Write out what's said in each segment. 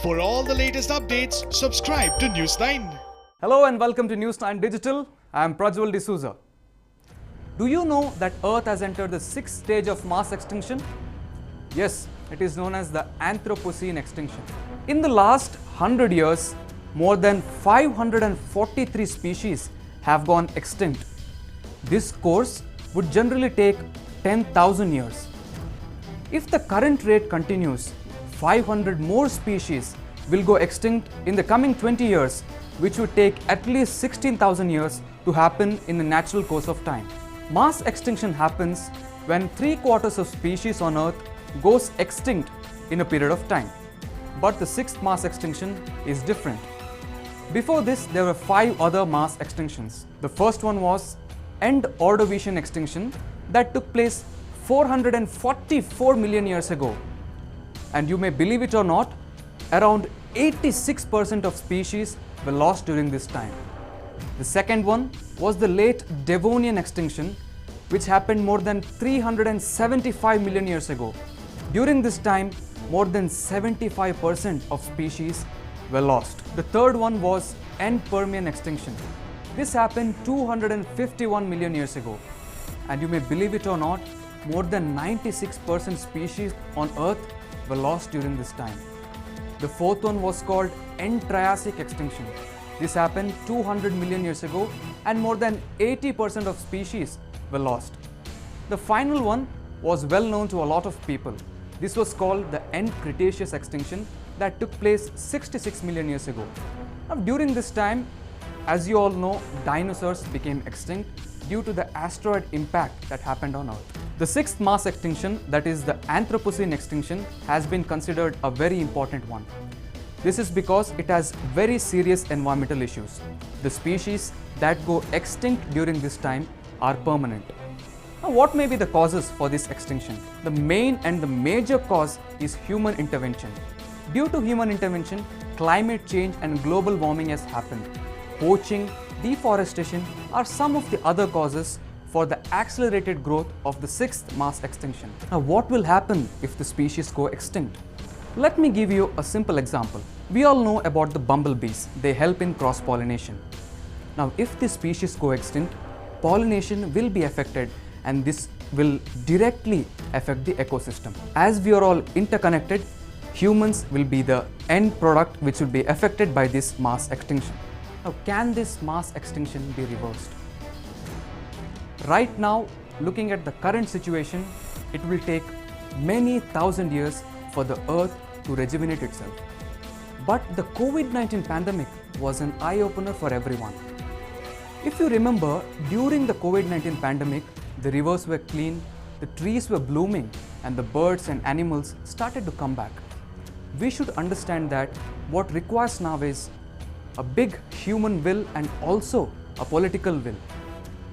For all the latest updates, subscribe to News9. Hello and welcome to News9 Digital. I am Prajwal D'Souza. Do you know that Earth has entered the sixth stage of mass extinction? Yes, it is known as the Anthropocene extinction. In the last 100 years, more than 543 species have gone extinct. This course would generally take 10,000 years. If the current rate continues, 500 more species will go extinct in the coming 20 years, which would take at least 16,000 years to happen in the natural course of time. Mass extinction happens when 3/4 of species on Earth goes extinct in a period of time. But the sixth mass extinction is different. Before this, there were 5 other mass extinctions. The first one was end Ordovician extinction that took place 444 million years ago. And you may believe it or not, around 86% of species were lost during this time. The second one was the late Devonian extinction, which happened more than 375 million years ago. During this time, more than 75% of species were lost. The third one was end Permian extinction. This happened 251 million years ago. And you may believe it or not, more than 96% species on Earth were lost during this time. The fourth one was called end Triassic extinction. This happened 200 million years ago and more than 80% of species were lost. The final one was well known to a lot of people. This was called the end Cretaceous extinction that took place 66 million years ago. Now, during this time, as you all know, dinosaurs became extinct due to the asteroid impact that happened on Earth. The sixth mass extinction, that is the Anthropocene extinction, has been considered a very important one. This is because it has very serious environmental issues. The species that go extinct during this time are permanent. Now, what may be the causes for this extinction? The main and the major cause is human intervention. Due to human intervention, climate change and global warming has happened. Poaching, deforestation are some of the other causes for the accelerated growth of the sixth mass extinction. Now, what will happen if the species go extinct? Let me give you a simple example. We all know about the bumblebees. They help in cross-pollination. Now, if the species go extinct, pollination will be affected and this will directly affect the ecosystem. As we are all interconnected, humans will be the end product which will be affected by this mass extinction. Now, can this mass extinction be reversed? Right now, looking at the current situation, it will take many thousand years for the Earth to rejuvenate itself. But the COVID-19 pandemic was an eye-opener for everyone. If you remember, during the COVID-19 pandemic, the rivers were clean, the trees were blooming, and the birds and animals started to come back. We should understand that what requires now is a big human will and also a political will.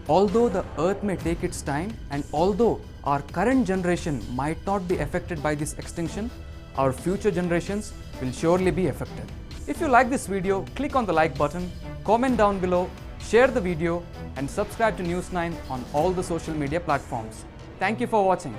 Although the Earth may take its time and although our current generation might not be affected by this extinction, our future generations will surely be affected. If you like this video, click on the like button, comment down below, share the video and subscribe to News9 on all the social media platforms. Thank you for watching.